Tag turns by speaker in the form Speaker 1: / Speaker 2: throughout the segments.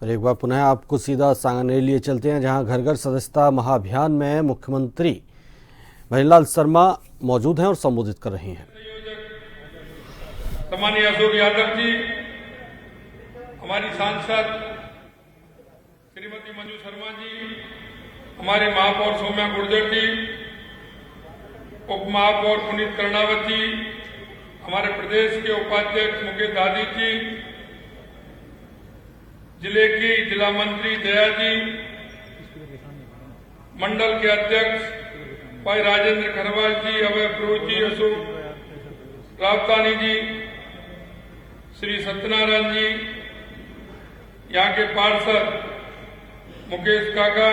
Speaker 1: और एक बार पुनः आपको सीधा सांगनेर लिए चलते हैं, जहां घर घर सदस्यता महाअभियान में मुख्यमंत्री भजनलाल शर्मा मौजूद हैं और संबोधित कर रहे हैं।
Speaker 2: सम्मानीय अशोक यादव जी, हमारी सांसद श्रीमती मंजू शर्मा जी, हमारे महापौर सौम्या गुर्जर जी, उप महापौर पुनीत कर्णावत जी, हमारे प्रदेश के उपाध्यक्ष मुकेश दादी जी, जिले की जिला मंत्री दया जी, मंडल के अध्यक्ष भाई राजेंद्र खरवाल जी, अभय प्रोज जी, अशोक रावतानी जी, श्री सत्यनारायण जी, यहाँ के पार्षद मुकेश काका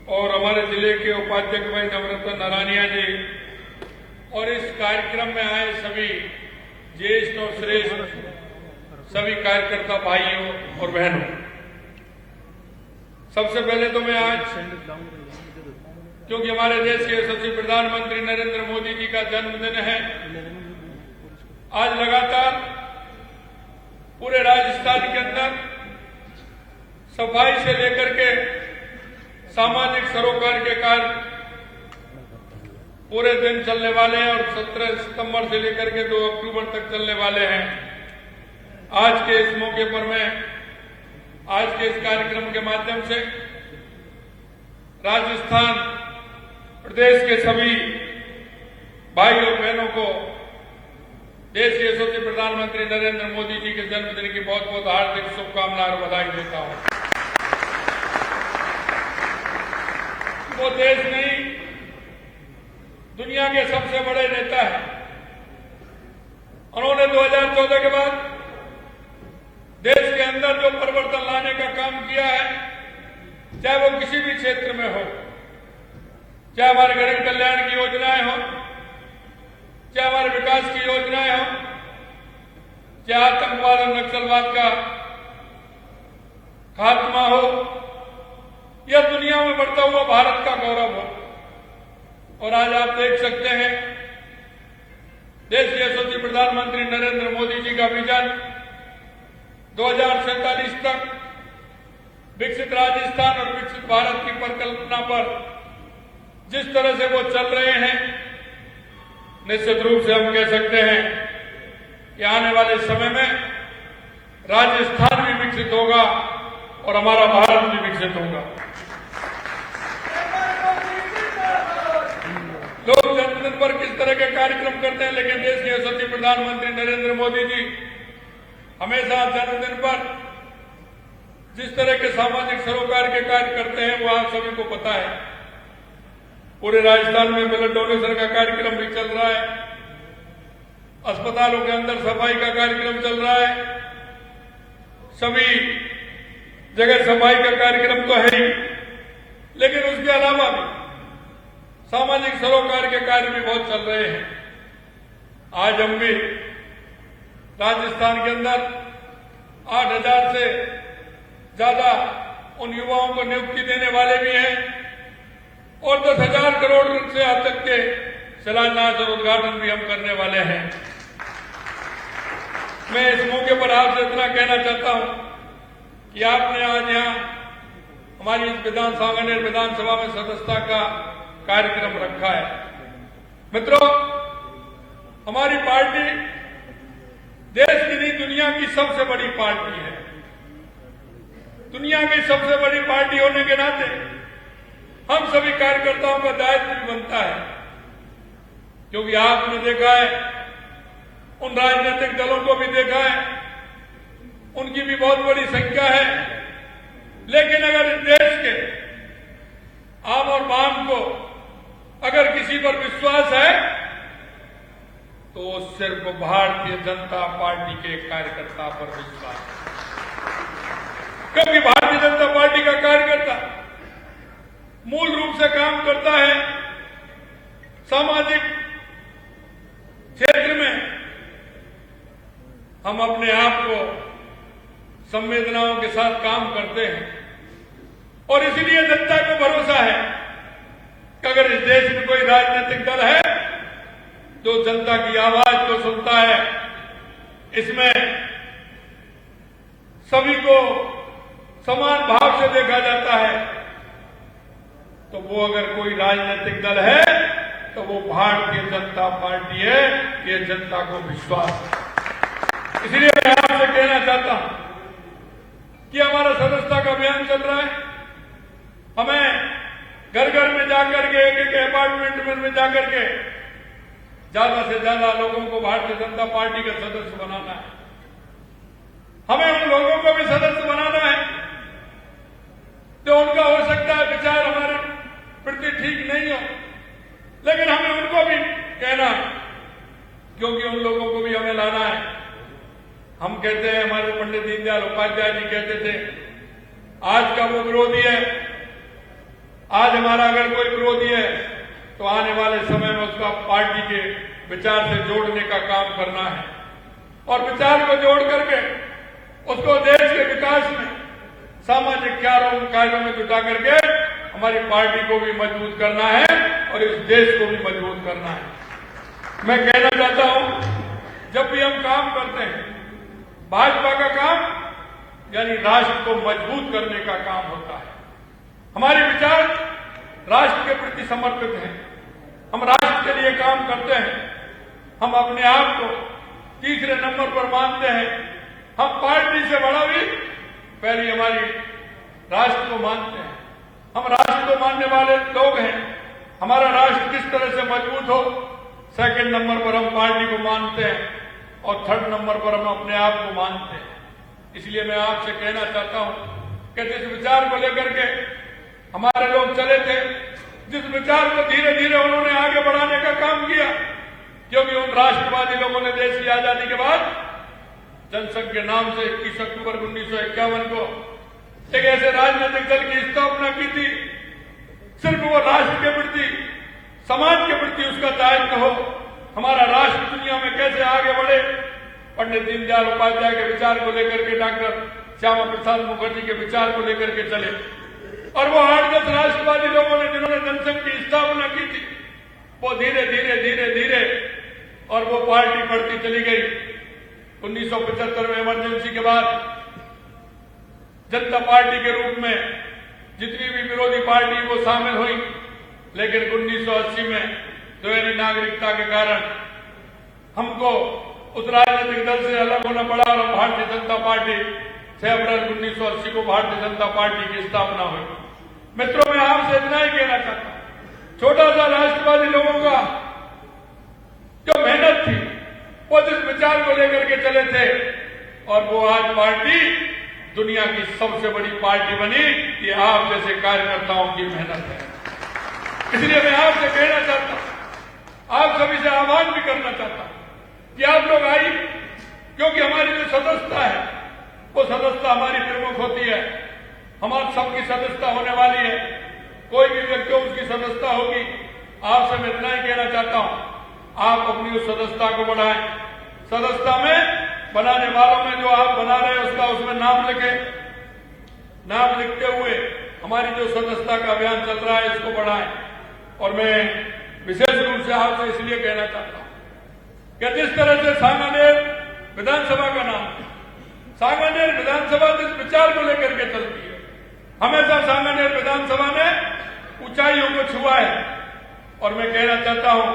Speaker 2: और हमारे जिले के उपाध्यक्ष भाई नवरत्न नारायणिया जी और इस कार्यक्रम में आए सभी ज्येष्ठ और श्रेष्ठ सभी कार्यकर्ता भाइयों और बहनों, सबसे पहले तो मैं आज, क्योंकि हमारे देश के यशस्वी प्रधानमंत्री नरेंद्र मोदी जी का जन्मदिन है, आज लगातार पूरे राजस्थान के अंदर सफाई से लेकर के सामाजिक सरोकार के कार्य पूरे दिन चलने वाले हैं और 17 सितंबर से लेकर के 2 अक्टूबर तक चलने वाले हैं। आज के इस मौके पर मैं आज के इस कार्यक्रम के माध्यम से राजस्थान प्रदेश के सभी भाई और बहनों को देश के यशस्वी प्रधानमंत्री नरेंद्र मोदी जी के जन्मदिन की बहुत बहुत हार्दिक शुभकामनाएं और बधाई देता हूं। वो देश नहीं, दुनिया के सबसे बड़े नेता है। उन्होंने 2014 के बाद देश के अंदर जो परिवर्तन लाने का काम किया है, चाहे वो किसी भी क्षेत्र में हो, चाहे हमारे गरीब कल्याण की योजनाएं हो, चाहे हमारे विकास की योजनाएं हो, चाहे आतंकवाद और नक्सलवाद का खात्मा हो, या दुनिया में बढ़ता हुआ भारत का गौरव हो। और आज आप देख सकते हैं, देश के यशस्वी प्रधानमंत्री नरेंद्र मोदी जी का विजन 2047 तक विकसित राजस्थान और विकसित भारत की परिकल्पना पर जिस तरह से वो चल रहे हैं, निश्चित रूप से हम कह सकते हैं कि आने वाले समय में राजस्थान भी विकसित होगा और हमारा भारत भी विकसित होगा। लोग जन्मदिन पर किस तरह के कार्यक्रम करते हैं, लेकिन देश के यशस्वी प्रधानमंत्री नरेंद्र मोदी जी हमेशा जन्मदिन पर जिस तरह के सामाजिक सरोकार के कार्य करते हैं, वो आप सभी को पता है। पूरे राजस्थान में ब्लड डोनेशन का कार्यक्रम भी चल रहा है, अस्पतालों के अंदर सफाई का कार्यक्रम चल रहा है, सभी जगह सफाई का कार्यक्रम तो है ही, लेकिन उसके अलावा भी सामाजिक सरोकार के कार्य भी बहुत चल रहे हैं। आज हम भी राजस्थान के अंदर 8,000 से ज्यादा उन युवाओं को नियुक्ति देने वाले भी हैं और 10,000 करोड़ से तक के शिलान्यास और उद्घाटन भी हम करने वाले हैं। मैं इस मौके पर आपसे इतना कहना चाहता हूं कि आपने आज यहां हमारी इस सांगनेर विधानसभा में सदस्यता का कार्यक्रम रखा है। मित्रों, हमारी पार्टी देश की नहीं, दुनिया की सबसे बड़ी पार्टी है। दुनिया की सबसे बड़ी पार्टी होने के नाते हम सभी कार्यकर्ताओं का दायित्व भी बनता है, क्योंकि आपने देखा है, उन राजनीतिक दलों को भी देखा है, उनकी भी बहुत बड़ी संख्या है, लेकिन अगर इस देश के आम और बाम को अगर किसी पर विश्वास है तो सिर्फ भारतीय जनता पार्टी के कार्यकर्ता पर विश्वास है। क्योंकि भारतीय जनता पार्टी का कार्यकर्ता मूल रूप से काम करता है सामाजिक क्षेत्र में। हम अपने आप को संवेदनाओं के साथ काम करते हैं और इसलिए जनता को भरोसा है कि अगर इस देश में कोई राजनीतिक दल है जो जनता की आवाज को सुनता है, इसमें सभी को समान भाव से देखा जाता है, तो वो अगर कोई राजनीतिक दल है तो वो भारतीय जनता पार्टी है। ये जनता को विश्वास है। इसलिए मैं आपसे कहना चाहता हूं कि हमारा सदस्यता का अभियान चल रहा है। हमें घर घर में जाकर के, एक एक अपार्टमेंट में जाकर के ज्यादा से ज्यादा लोगों को भारतीय जनता पार्टी का सदस्य बनाना है। हमें उन लोगों को भी सदस्य बनाना है जो उनका हो सकता है विचार हमारे प्रति ठीक नहीं हो, लेकिन हमें उनको भी कहना है, क्योंकि उन लोगों को भी हमें लाना है। हम कहते हैं, हमारे पंडित दीनदयाल उपाध्याय जी कहते थे, आज का वो विरोधी है, आज हमारा अगर कोई विरोधी है तो आने वाले समय में उसका पार्टी के विचार से जोड़ने का काम करना है और विचार को जोड़ करके उसको देश के विकास में, सामाजिक कार्यों में जुटा करके हमारी पार्टी को भी मजबूत करना है और इस देश को भी मजबूत करना है। मैं कहना चाहता हूं, जब भी हम काम करते हैं, भाजपा का काम यानी राष्ट्र को मजबूत करने का काम होता है। हमारे विचार राष्ट्र के प्रति समर्पित हैं। हम राष्ट्र के लिए काम करते हैं। हम अपने आप को तीसरे नंबर पर मानते हैं। हम पार्टी से बड़ा भी पहले हमारी राष्ट्र को मानते हैं। हम राष्ट्र को मानने वाले लोग हैं। हमारा राष्ट्र किस तरह से मजबूत हो, सेकंड नंबर पर हम पार्टी को मानते हैं और थर्ड नंबर पर हम अपने आप को मानते हैं। इसलिए मैं आपसे कहना चाहता हूं कि जिस विचार को लेकर के हमारे लोग चले थे, जिस विचार को धीरे धीरे उन्होंने आगे बढ़ाने का काम किया, क्योंकि उन राष्ट्रवादी लोगों ने देश की आजादी के बाद जनसंघ के नाम से 21 अक्टूबर 1951 को एक ऐसे राजनीतिक दल की स्थापना की थी। सिर्फ वो राष्ट्र के प्रति, समाज के प्रति उसका दायित्व हो, हमारा राष्ट्र दुनिया में कैसे आगे बढ़े। पंडित दीनदयाल उपाध्याय के विचार को लेकर के, डॉक्टर श्यामा प्रसाद मुखर्जी के विचार को लेकर के चले और वो 8-10 राष्ट्रवादी लोगों ने जिन्होंने जनसंघ की स्थापना की थी, वो धीरे धीरे धीरे धीरे और वो पार्टी बढ़ती चली गई। 1975 में इमरजेंसी के बाद जनता पार्टी के रूप में जितनी भी विरोधी पार्टी वो शामिल हुई, लेकिन 1980 में द्वितीय नागरिकता के कारण हमको उस राजनीतिक दल से अलग होना पड़ा और भारतीय जनता पार्टी 6 अप्रैल 1980 को भारतीय जनता पार्टी की स्थापना हुई। मित्रों, मैं आपसे इतना ही कहना चाहता हूं, छोटा सा राष्ट्रवादी लोगों का जो मेहनत थी, वो जिस विचार को लेकर के चले थे और वो आज पार्टी दुनिया की सबसे बड़ी पार्टी बनी, ये आप जैसे कार्यकर्ताओं की मेहनत है। इसलिए मैं आपसे कहना चाहता हूं, आप सभी से आह्वान भी करना चाहता हूं कि आप लोग आइए, क्योंकि हमारी जो सदस्यता है वो सदस्यता हमारी प्रमुख होती है। हमारी सबकी सदस्यता होने वाली है। कोई भी व्यक्ति उसकी सदस्यता होगी। आपसे मैं इतना ही कहना चाहता हूं, आप अपनी उस सदस्यता को बढ़ाएं। सदस्यता में बनाने वालों में जो आप बना रहे हैं उसका उसमें नाम लिखें। नाम लिखते हुए हमारी जो सदस्यता का अभियान चल रहा है इसको बढ़ाएं। और मैं विशेष रूप से आपसे इसलिए कहना चाहता हूं कि जिस तरह से सांगानेर विधानसभा का नाम, सांगानेर विधानसभा जिस विचार को लेकर के चलती है, हमेशा सांगानेर विधानसभा ने ऊंचाइयों को छुआ है। और मैं कहना चाहता हूं,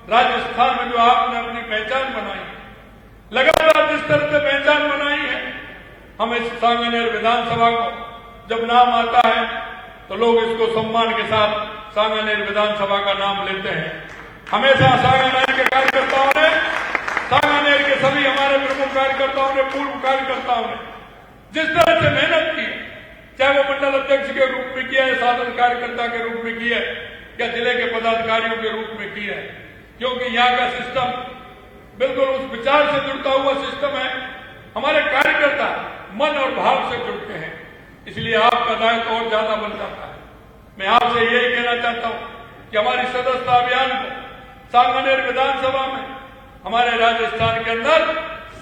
Speaker 2: राजस्थान में जो आपने अपनी पहचान बनाई है, लगातार जिस तरह से पहचान बनाई है, हम इस सांगानेर विधानसभा को जब नाम आता है तो लोग इसको सम्मान के साथ सांगानेर विधानसभा का नाम लेते हैं। हमेशा सांगानेर के कार्यकर्ताओं ने, सांगानेर के सभी हमारे प्रमुख कार्यकर्ताओं ने, पूर्व कार्यकर्ताओं ने जिस तरह से मेहनत की, चाहे वो मंडल अध्यक्ष के रूप में किया है, साधारण कार्यकर्ता के रूप में किया है या जिले के पदाधिकारियों के रूप में किया है, क्योंकि यहाँ का सिस्टम बिल्कुल उस विचार से जुड़ता हुआ सिस्टम है। हमारे कार्यकर्ता मन और भाव से जुड़ते हैं, इसलिए आपका दायित्व और ज्यादा बन जाता है। मैं आपसे यही कहना चाहता हूं कि हमारी सदस्यता अभियान को सांगानेर विधानसभा में हमारे राजस्थान के अंदर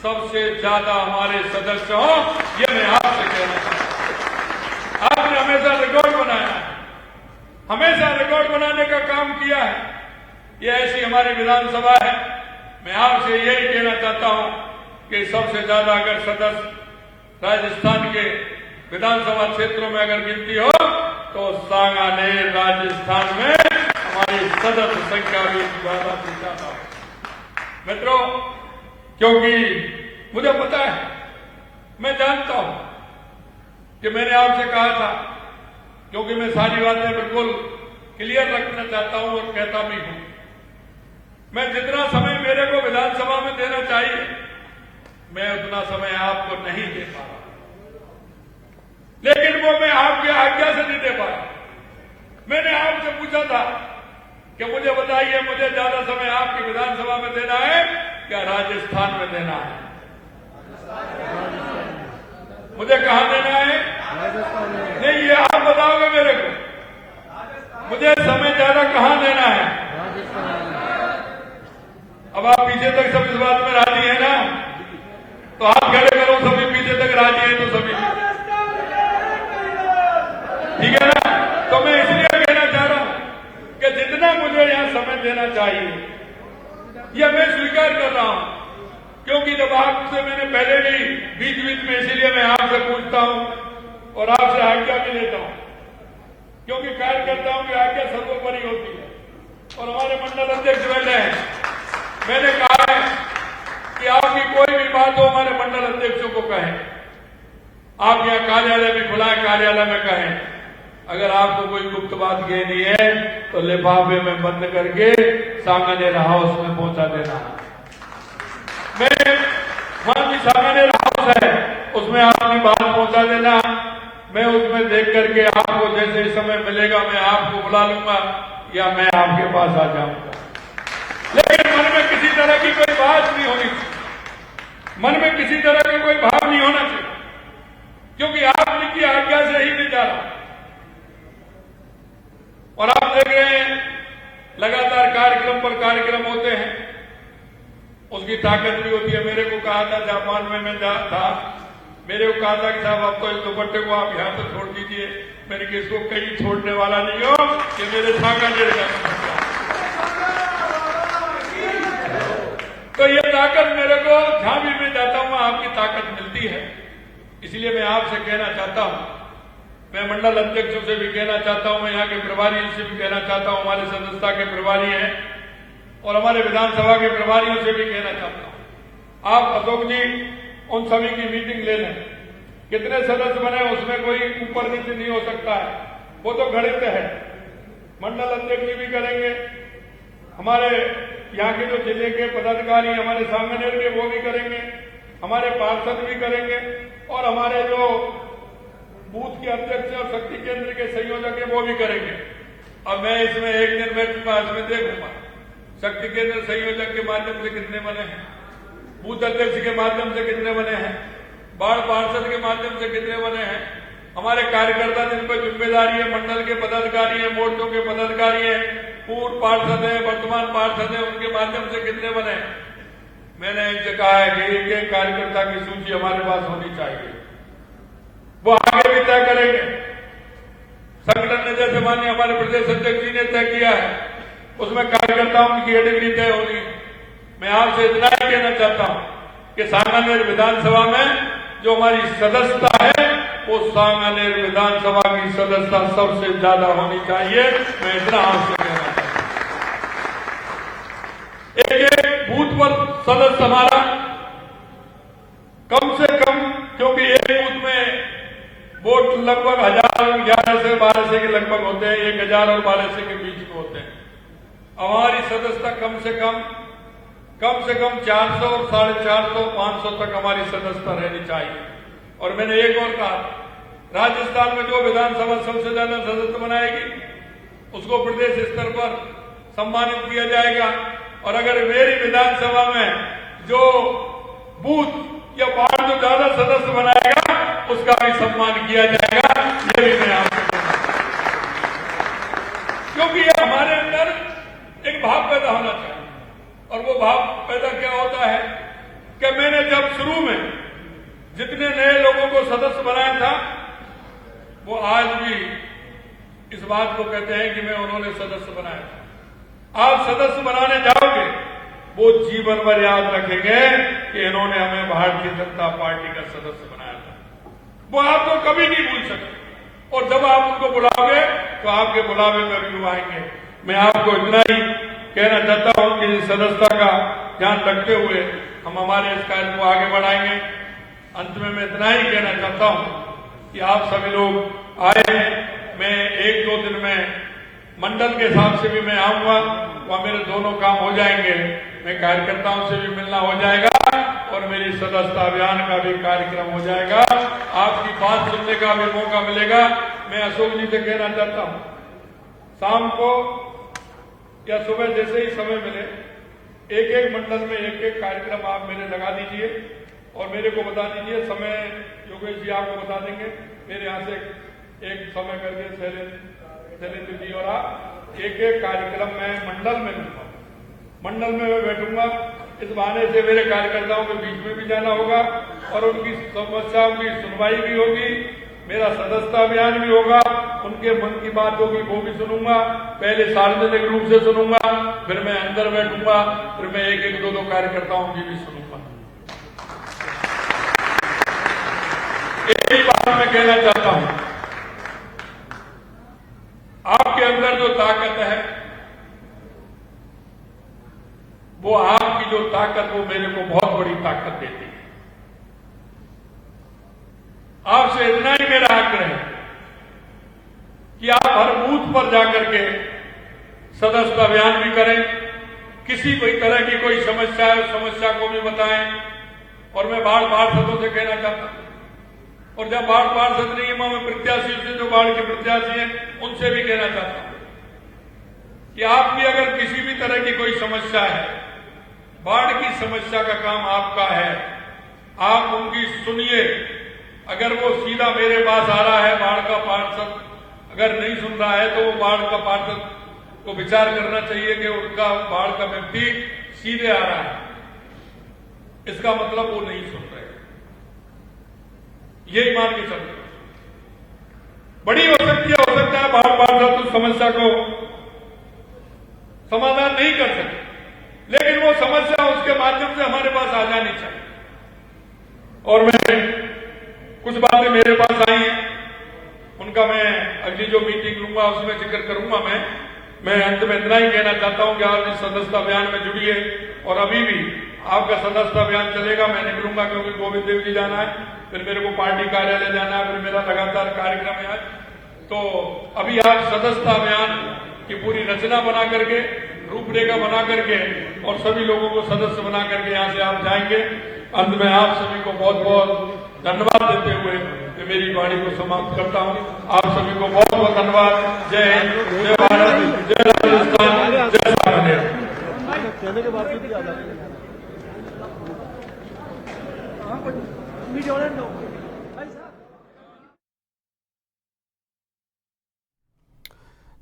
Speaker 2: सबसे ज्यादा हमारे सदस्य हों, ये मैं आपसे कहना चाहता हूं। आपने हमेशा रिकॉर्ड बनाया है, हमेशा रिकॉर्ड बनाने का काम किया है। ये ऐसी हमारी विधानसभा है। मैं आपसे यही कहना चाहता हूं कि सबसे ज्यादा अगर सदस्य राजस्थान के विधानसभा क्षेत्रों में अगर गिनती हो तो सांगानेर राजस्थान में हमारी सदस्य संख्या भी ज्यादा से ज्यादा हो। मित्रों, क्योंकि मुझे पता है, मैं जानता हूं कि मैंने आपसे कहा था, क्योंकि मैं सारी बातें बिल्कुल क्लियर रखना चाहता हूं और कहता भी हूं, मैं जितना समय मेरे को विधानसभा में देना चाहिए मैं उतना समय आपको नहीं दे पा रहा, लेकिन वो मैं आपकी आज्ञा से नहीं दे पा रहा। मैंने आपसे पूछा था कि मुझे बताइए, मुझे ज्यादा समय आपकी विधानसभा में देना है क्या राजस्थान में देना है? मुझे कहां देना है? नहीं, ये आप बताओगे मेरे को, मुझे समय ज्यादा कहां देना है? अब आप पीछे तक सब इस बात में राजी है ना? तो आप खड़े करो, सभी पीछे तक राजी है तो सभी, ठीक है ना? तो मैं इसलिए कहना चाह रहा हूं कि जितना मुझे यहां समय देना चाहिए यह मैं स्वीकार कर रहा हूं, क्योंकि जब आपसे मैंने पहले भी बीच बीच में, इसीलिए मैं आपसे पूछता हूं और आपसे आज्ञा भी लेता हूं, क्योंकि कार्यकर्ताओं की आज्ञा सर्वोपरि होती है। और हमारे मंडल अध्यक्ष बैठे हैं, मैंने कहा है कि आपकी कोई भी बात हो हमारे मंडल अध्यक्षों को कहें। आप यहां कार्यालय भी खुला है, कार्यालय में कहें। अगर आपको कोई गुप्त बात कहनी है तो लिफाफे में बंद करके सांगानेर हाउस में पहुंचा देना। मैं वहां की सांगानेर हाउस है, उसमें आपकी बात पहुंचा देना। मैं उसमें देख करके आपको जैसे समय मिलेगा मैं आपको बुला लूंगा या मैं आपके पास आ जाऊंगा, लेकिन मन में किसी तरह की कोई बात नहीं होनी चाहिए, मन में किसी तरह का कोई भाव नहीं होना चाहिए, क्योंकि आपने की आज्ञा से ही नहीं जा रहा। और आप देख रहे हैं लगातार कार्यक्रम पर कार्यक्रम होते हैं, उसकी ताकत भी होती है। मेरे को कहा था जापान में मैं था, मेरे को कहा था कि साहब आपको इस दुपट्टे को आप यहां पर छोड़ दीजिए। मैंने कि इसको कहीं छोड़ने वाला नहीं हो कि मेरे सांगानेर का। तो ये ताकत मेरे को जहां भी मैं जाता हूं आपकी ताकत मिलती है। इसलिए मैं आपसे कहना चाहता हूं, मैं मंडल अध्यक्षों से भी कहना चाहता हूं, मैं यहाँ के प्रभारियों से भी कहना चाहता हूं, हमारे सदस्यता के प्रभारी हैं और हमारे विधानसभा के प्रभारियों से भी कहना चाहता हूं, आप अशोक जी उन सभी की मीटिंग ले लें। कितने सदस्य बने उसमें कोई ऊपर नीचे नहीं हो सकता है, वो तो गणित है। मंडल अध्यक्ष भी करेंगे, हमारे यहाँ के जो जिले के पदाधिकारी हमारे सांगानेर के वो भी करेंगे, हमारे पार्षद भी करेंगे और हमारे जो बूथ के अध्यक्ष और शक्ति केंद्र के संयोजक है वो भी करेंगे। अब मैं इसमें एक दिन बैठूंगा, इसमें देखूंगा शक्ति केंद्र संयोजक के माध्यम से कितने बने हैं, बूथ अध्यक्ष के माध्यम से कितने बने हैं, बाढ़ पार्षद के माध्यम से कितने बने हैं, हमारे कार्यकर्ता जिन पर जिम्मेदारी है, मंडल के पदाधिकारी है, मोर्चों के पदाधिकारी है, पूर्व पार्षद है, वर्तमान पार्षद है, उनके माध्यम से कितने बने। मैंने इनसे कहा है कि एक एक कार्यकर्ता की सूची हमारे पास होनी चाहिए, वो आगे भी तय करेंगे। संगठन ने जैसे माननीय हमारे प्रदेश अध्यक्ष जी ने तय किया है, उसमें कार्यकर्ताओं की कैटेगरी तय होगी। मैं आपसे इतना ही कहना चाहता हूं कि सांगानेर विधानसभा में जो हमारी सदस्यता है वो सांगानेर विधानसभा की सदस्यता सबसे ज्यादा होनी चाहिए। मैं इतना आपसे कहना चाहता हूं, एक बूथ पर सदस्य हमारा कम से कम, क्योंकि एक बूथ में वोट लगभग 1100 से 1200 के लगभग होते हैं, 1000 और 1200 के बीच में होते हैं। हमारी सदस्यता कम से कम 400 और 450 500 तक हमारी सदस्यता रहनी चाहिए। और मैंने एक और कहा, राजस्थान में जो विधानसभा सबसे ज्यादा सदस्य बनाएगी उसको प्रदेश स्तर पर सम्मानित किया जाएगा। और अगर मेरी विधानसभा में जो बूथ या वार्ड जो ज्यादा सदस्य बनाएगा उसका भी सम्मान किया जाएगा। ये भी मैं आपको कहना चाहता हूं, क्योंकि ये हमारे अंदर एक भाव पैदा होना चाहिए। और वो भाव पैदा क्या होता है कि मैंने जब शुरू में जितने नए लोगों को सदस्य बनाया था वो आज भी इस बात को कहते हैं कि मैं उन्होंने सदस्य बनाया था। आप सदस्य बनाने जाओगे वो जीवन भर याद रखेंगे कि इन्होंने हमें भारतीय जनता पार्टी का सदस्य बनाया था। वो आप तो कभी नहीं भूल सकते, और जब आप उनको बुलाओगे तो आपके बुलावे में भी वो आएंगे। मैं आपको इतना ही कहना चाहता हूं कि सदस्यता का ध्यान रखते हुए हम हमारे इस कार्य को आगे बढ़ाएंगे। अंत में मैं इतना ही कहना चाहता हूं कि आप सभी लोग आए हैं। मैं 1-2 दिन में मंडल के हिसाब से भी मैं आऊंगा, वहां मेरे दोनों काम हो जाएंगे। मैं कार्यकर्ताओं से भी मिलना हो जाएगा और मेरी सदस्यता अभियान का भी कार्यक्रम हो जाएगा। आपकी बात सुनने का भी मौका मिलेगा। मैं अशोक जी से कहना चाहता हूं, शाम को या सुबह जैसे ही समय मिले, एक मंडल में एक कार्यक्रम आप मेरे लगा दीजिए और मेरे को बता दीजिए। समय योगेश जी आपको बता देंगे। मेरे यहाँ से एक समय करके शैलेंद्र जी और आप एक कार्यक्रम में मंडल में लूंगा। मंडल में मैं बैठूंगा। इस बहाने से मेरे कार्यकर्ताओं के बीच में भी जाना होगा और उनकी समस्याओं की सुनवाई भी होगी। मेरा सदस्यता अभियान भी होगा। उनके मन की बात होगी वो भी सुनूंगा। पहले सार्वजनिक रूप से सुनूंगा, फिर मैं अंदर बैठूंगा, फिर मैं 1-2 कार्यकर्ताओं की भी सुनूंगा। एक ही बात मैं कहना चाहता हूं, आपके अंदर जो ताकत है, वो आपकी जो ताकत, वो मेरे को बहुत बड़ी ताकत देती है। आपसे इतना ही मेरा आग्रह है कि आप हर बूथ पर जाकर के सदस्यता अभियान भी करें। किसी कोई तरह की कोई समस्या है, उस समस्या को भी बताएं। और मैं बाढ़ पार्षदों से कहना चाहता हूं, और जब बाढ़ पार्षद नहीं है, मैं प्रत्याशी से जो बाढ़ के प्रत्याशी हैं उनसे भी कहना चाहता हूं कि आपकी अगर किसी भी तरह की कोई समस्या है, बाढ़ की समस्या का काम आपका है, आप उनकी सुनिए। अगर वो सीधा मेरे पास आ रहा है, बाढ़ का पार्षद अगर नहीं सुन रहा है, तो वो बाढ़ का पार्षद को विचार करना चाहिए कि उनका बाढ़ का व्यक्ति सीधे आ रहा है, इसका मतलब वो नहीं सुन रहे। यही मान के चलते बड़ी हो सकता है बाढ़ पार्षद उस समस्या को समाधान नहीं कर सकते, लेकिन वो समस्या उसके माध्यम से हमारे पास आ जानी चाहिए। और मैं कुछ बातें मेरे पास आई हैं, उनका मैं अगली जो मीटिंग लूंगा उसमें जिक्र करूंगा। मैं अंत में इतना ही कहना चाहता हूं कि आप इस सदस्यता अभियान में जुड़िए। और अभी भी आपका सदस्यता अभियान चलेगा। मैं निकलूंगा क्योंकि गोविंद देव जी जाना है, फिर मेरे को पार्टी कार्यालय जाना है, फिर मेरा लगातार कार्यक्रम है। तो अभी आप सदस्यता अभियान की पूरी रचना बना करके, रूपरेखा बना करके और सभी लोगों को सदस्य बना करके यहां से आप जाएंगे। अंत में आप सभी को बहुत बहुत धन्यवाद देते हुए मैं मेरी वाणी को समाप्त करता हूं। आप सभी को बहुत बहुत धन्यवाद। जय हिंद, जय भारत, जय राजस्थान, जय सामान्य।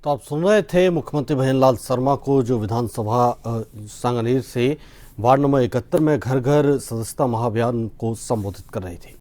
Speaker 1: तो आप सुन रहे थे मुख्यमंत्री भजनलाल शर्मा को, जो विधानसभा सांगानेर से वार्ड नंबर 71 में घर घर सदस्यता महाअभियान को संबोधित कर रहे थे।